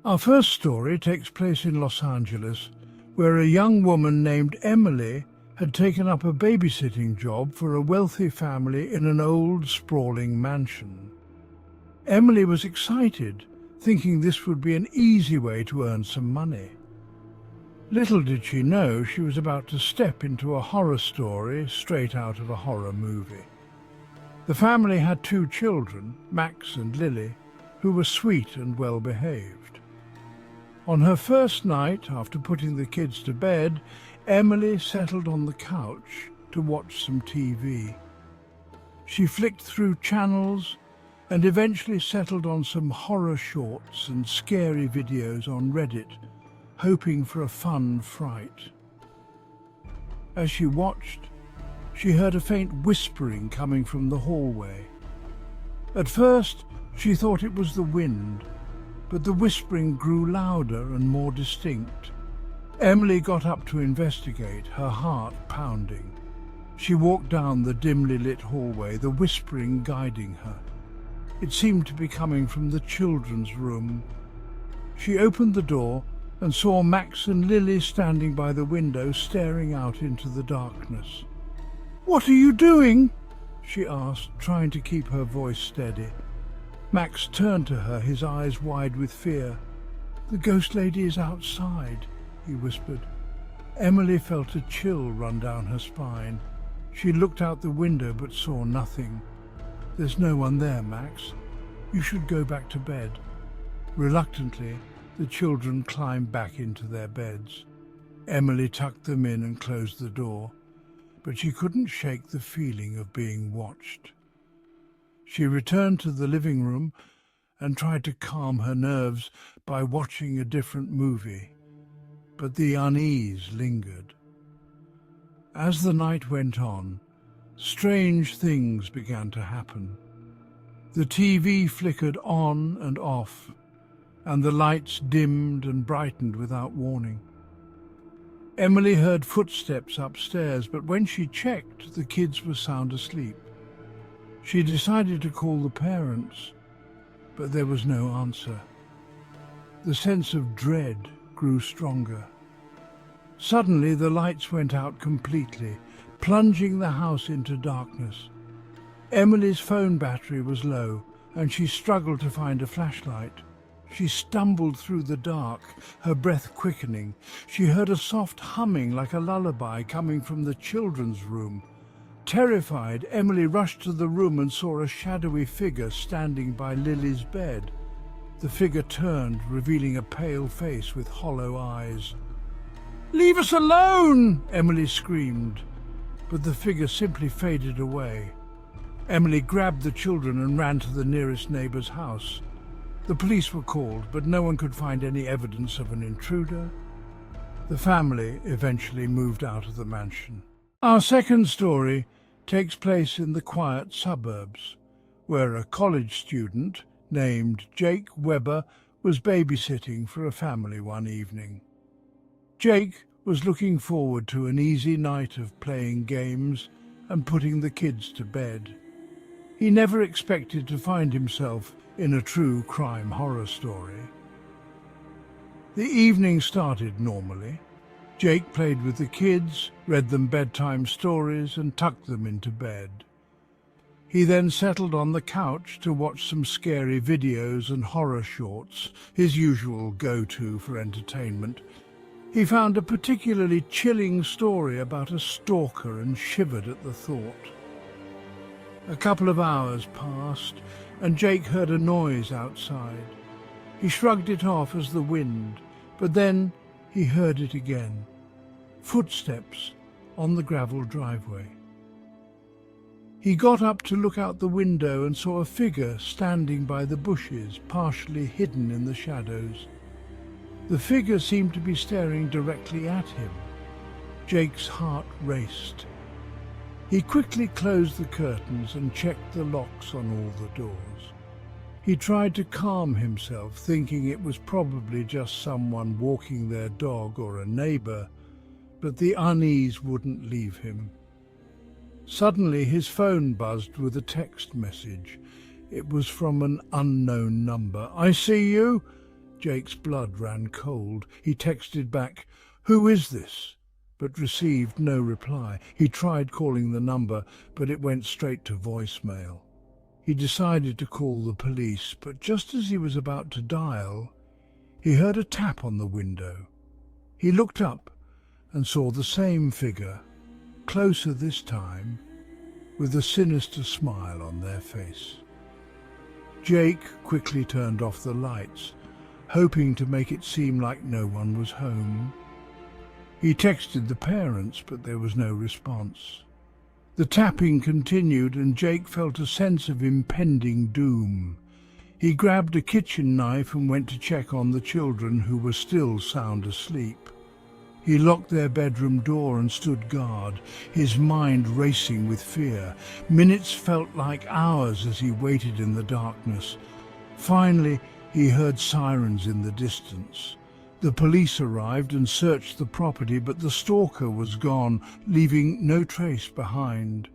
Our first story takes place in Los Angeles, where a young woman named Emily had taken up a babysitting job for a wealthy family in an old, sprawling mansion. Emily was excited, thinking this would be an easy way to earn some money. Little did she know she was about to step into a horror story straight out of a horror movie. The family had 2 children, Max and Lily, who were sweet and well-behaved. On her first night, after putting the kids to bed, Emily settled on the couch to watch some TV. She flicked through channels and eventually settled on some horror shorts and scary videos on Reddit, hoping for a fun fright. As she watched, she heard a faint whispering coming from the hallway. At first, she thought it was the wind, but the whispering grew louder and more distinct. Emily got up to investigate, her heart pounding. She walked down the dimly lit hallway, the whispering guiding her. It seemed to be coming from the children's room. She opened the door and saw Max and Lily standing by the window, staring out into the darkness. "What are you doing?" she asked, trying to keep her voice steady. Max turned to her, his eyes wide with fear. "The ghost lady is outside," he whispered. Emily felt a chill run down her spine. She looked out the window but saw nothing. "There's no one there, Max. You should go back to bed." Reluctantly, the children climbed back into their beds. Emily tucked them in and closed the door, but she couldn't shake the feeling of being watched. She returned to the living room and tried to calm her nerves by watching a different movie, but the unease lingered. As the night went on, strange things began to happen. The TV flickered on and off, and the lights dimmed and brightened without warning. Emily heard footsteps upstairs, but when she checked, the kids were sound asleep. She decided to call the parents, but there was no answer. The sense of dread grew stronger. Suddenly, the lights went out completely, plunging the house into darkness. Emily's phone battery was low, and she struggled to find a flashlight. She stumbled through the dark, her breath quickening. She heard a soft humming like a lullaby coming from the children's room. Terrified, Emily rushed to the room and saw a shadowy figure standing by Lily's bed. The figure turned, revealing a pale face with hollow eyes. "Leave us alone!" Emily screamed, but the figure simply faded away. Emily grabbed the children and ran to the nearest neighbor's house. The police were called, but no one could find any evidence of an intruder. The family eventually moved out of the mansion. Our second story takes place in the quiet suburbs, where a college student named Jake Weber was babysitting for a family one evening. Jake was looking forward to an easy night of playing games and putting the kids to bed. He never expected to find himself in a true crime horror story. The evening started normally. Jake played with the kids, read them bedtime stories, and tucked them into bed. He then settled on the couch to watch some scary videos and horror shorts, his usual go-to for entertainment. He found a particularly chilling story about a stalker and shivered at the thought. A couple of hours passed, and Jake heard a noise outside. He shrugged it off as the wind, but then he heard it again. Footsteps on the gravel driveway. He got up to look out the window and saw a figure standing by the bushes, partially hidden in the shadows. The figure seemed to be staring directly at him. Jake's heart raced. He quickly closed the curtains and checked the locks on all the doors. He tried to calm himself, thinking it was probably just someone walking their dog or a neighbor, but the unease wouldn't leave him. Suddenly his phone buzzed with a text message. It was from an unknown number. "I see you. Jake's blood ran cold. He texted back, "Who is this?" but received no reply. He tried calling the number, but it went straight to voicemail. He decided to call the police, but just as he was about to dial, he heard a tap on the window. He looked up and saw the same figure, closer this time, with a sinister smile on their face. Jake quickly turned off the lights, hoping to make it seem like no one was home. He texted the parents, but there was no response. The tapping continued, and Jake felt a sense of impending doom. He grabbed a kitchen knife and went to check on the children, who were still sound asleep. He locked their bedroom door and stood guard, his mind racing with fear. Minutes felt like hours as he waited in the darkness. Finally, he heard sirens in the distance. The police arrived and searched the property, but the stalker was gone, leaving no trace behind.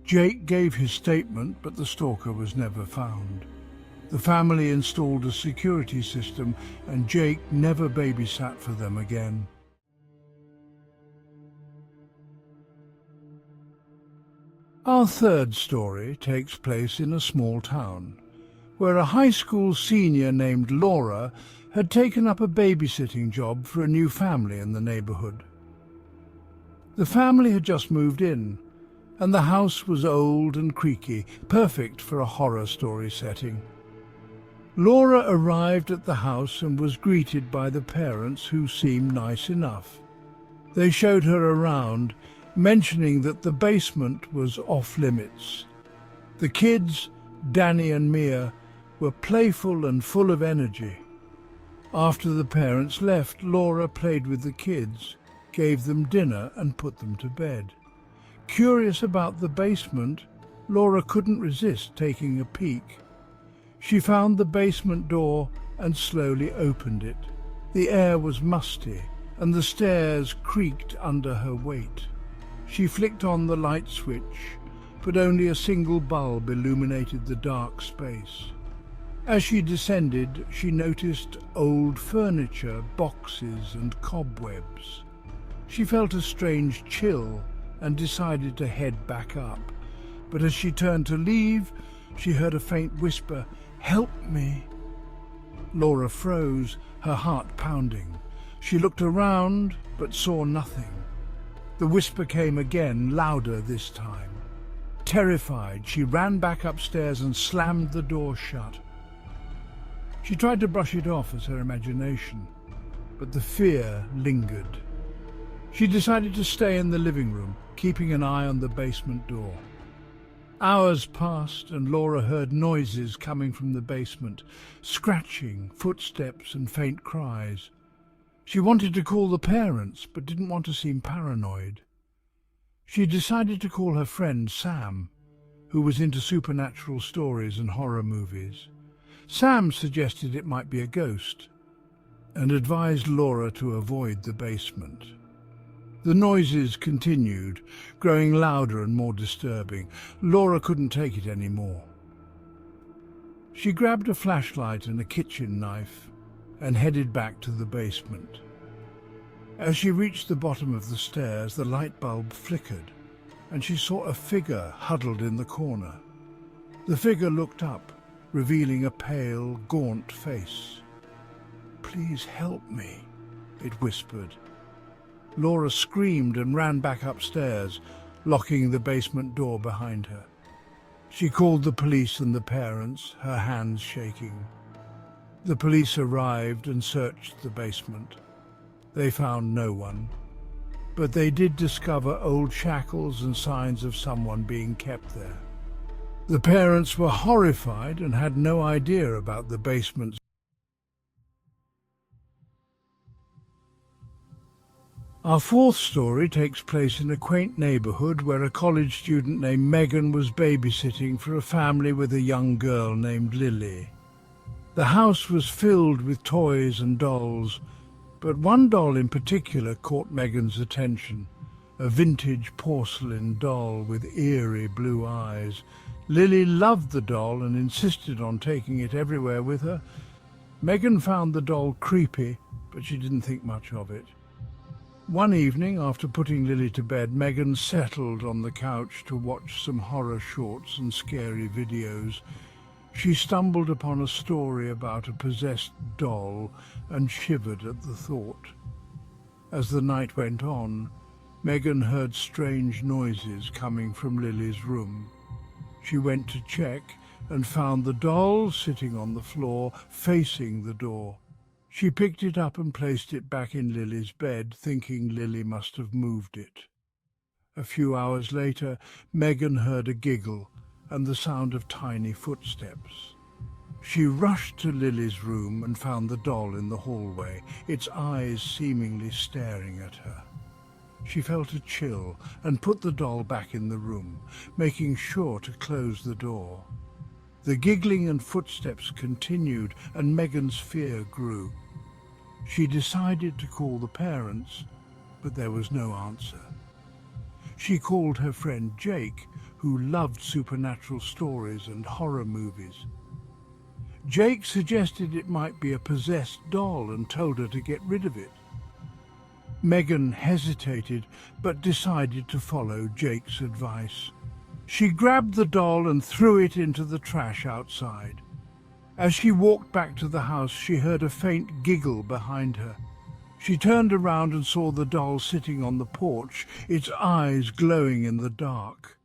Jake gave his statement, but the stalker was never found. The family installed a security system, and Jake never babysat for them again. Our third story takes place in a small town, where a high school senior named Laura had taken up a babysitting job for a new family in the neighborhood. The family had just moved in, and the house was old and creaky, perfect for a horror story setting. Laura arrived at the house and was greeted by the parents, who seemed nice enough. They showed her around, mentioning that the basement was off-limits. The kids, Danny and Mia, were playful and full of energy. After the parents left, Laura played with the kids, gave them dinner and put them to bed. Curious about the basement, Laura couldn't resist taking a peek. She found the basement door and slowly opened it. The air was musty, and the stairs creaked under her weight. She flicked on the light switch, but only a single bulb illuminated the dark space. As she descended, she noticed old furniture, boxes and cobwebs. She felt a strange chill and decided to head back up. But as she turned to leave, she heard a faint whisper, "Help me." Laura froze, her heart pounding. She looked around, but saw nothing. The whisper came again, louder this time. Terrified, she ran back upstairs and slammed the door shut. She tried to brush it off as her imagination, but the fear lingered. She decided to stay in the living room, keeping an eye on the basement door. Hours passed, and Laura heard noises coming from the basement, scratching, footsteps and faint cries. She wanted to call the parents, but didn't want to seem paranoid. She decided to call her friend Sam, who was into supernatural stories and horror movies. Sam suggested it might be a ghost, and advised Laura to avoid the basement. The noises continued, growing louder and more disturbing. Laura couldn't take it anymore. She grabbed a flashlight and a kitchen knife and headed back to the basement. As she reached the bottom of the stairs, the light bulb flickered, and she saw a figure huddled in the corner. The figure looked up, revealing a pale, gaunt face. "Please help me," it whispered. Laura screamed and ran back upstairs, locking the basement door behind her. She called the police and the parents, her hands shaking. The police arrived and searched the basement. They found no one, but they did discover old shackles and signs of someone being kept there. The parents were horrified and had no idea about the basement. Our fourth story takes place in a quaint neighborhood where a college student named Megan was babysitting for a family with a young girl named Lily. The house was filled with toys and dolls, but one doll in particular caught Megan's attention, a vintage porcelain doll with eerie blue eyes. Lily loved the doll and insisted on taking it everywhere with her. Megan found the doll creepy, but she didn't think much of it. One evening, after putting Lily to bed, Megan settled on the couch to watch some horror shorts and scary videos. She stumbled upon a story about a possessed doll and shivered at the thought. As the night went on, Megan heard strange noises coming from Lily's room. She went to check and found the doll sitting on the floor, facing the door. She picked it up and placed it back in Lily's bed, thinking Lily must have moved it. A few hours later, Megan heard a giggle and the sound of tiny footsteps. She rushed to Lily's room and found the doll in the hallway, its eyes seemingly staring at her. She felt a chill and put the doll back in the room, making sure to close the door. The giggling and footsteps continued, and Megan's fear grew. She decided to call the parents, but there was no answer. She called her friend Jake, who loved supernatural stories and horror movies. Jake suggested it might be a possessed doll and told her to get rid of it. Megan hesitated, but decided to follow Jake's advice. She grabbed the doll and threw it into the trash outside. As she walked back to the house, she heard a faint giggle behind her. She turned around and saw the doll sitting on the porch, its eyes glowing in the dark.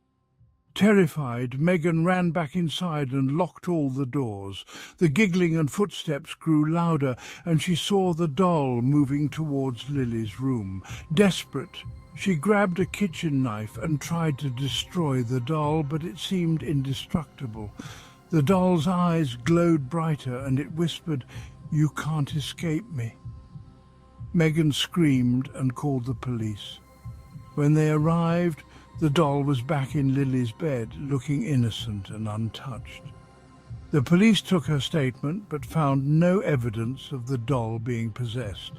Terrified, Megan ran back inside and locked all the doors. The giggling and footsteps grew louder, and she saw the doll moving towards Lily's room. Desperate, she grabbed a kitchen knife and tried to destroy the doll, but it seemed indestructible. The doll's eyes glowed brighter, and it whispered, "You can't escape me." Megan screamed and called the police. When they arrived, the doll was back in Lily's bed, looking innocent and untouched. The police took her statement, but found no evidence of the doll being possessed.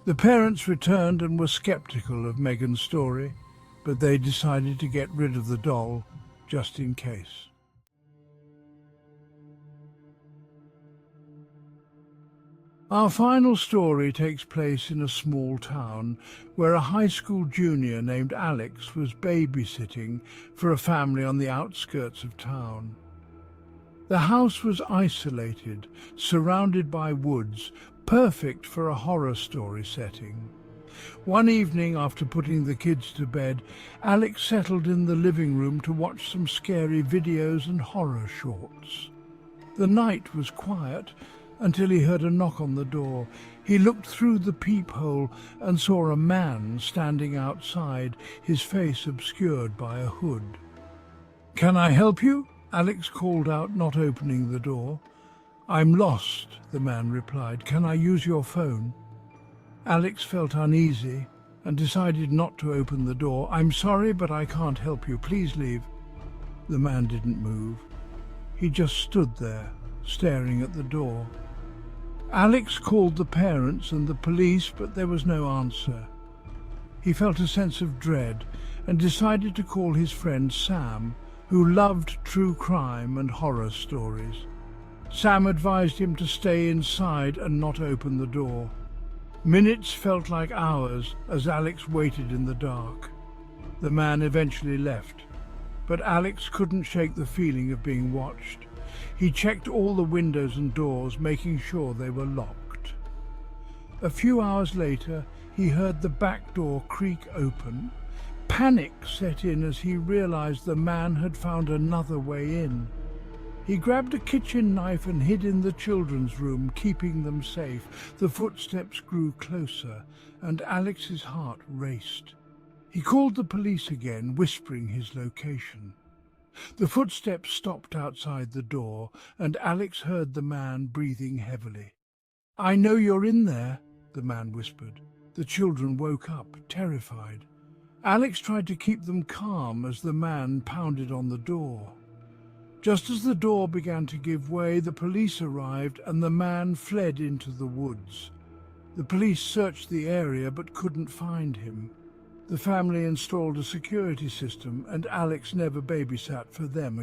The parents returned and were skeptical of Megan's story, but they decided to get rid of the doll, just in case. Our final story takes place in a small town where a high school junior named Alex was babysitting for a family on the outskirts of town. The house was isolated, surrounded by woods, perfect for a horror story setting. One evening, after putting the kids to bed, Alex settled in the living room to watch some scary videos and horror shorts. The night was quiet until he heard a knock on the door. He looked through the peephole and saw a man standing outside, his face obscured by a hood. "Can I help you?" Alex called out, not opening the door. "I'm lost," the man replied. "Can I use your phone?" Alex felt uneasy and decided not to open the door. "I'm sorry, but I can't help you. Please leave." The man didn't move. He just stood there, staring at the door. Alex called the parents and the police, but there was no answer. He felt a sense of dread and decided to call his friend Sam, who loved true crime and horror stories. Sam advised him to stay inside and not open the door. Minutes felt like hours as Alex waited in the dark. The man eventually left, but Alex couldn't shake the feeling of being watched. He checked all the windows and doors, making sure they were locked. A few hours later, he heard the back door creak open. Panic set in as he realized the man had found another way in. He grabbed a kitchen knife and hid in the children's room, keeping them safe. The footsteps grew closer, and Alex's heart raced. He called the police again, whispering his location. The footsteps stopped outside the door, and Alex heard the man breathing heavily. "I know you're in there," the man whispered. The children woke up, terrified. Alex tried to keep them calm as the man pounded on the door. Just as the door began to give way, the police arrived and the man fled into the woods. The police searched the area but couldn't find him. The family installed a security system, and Alex never babysat for them again.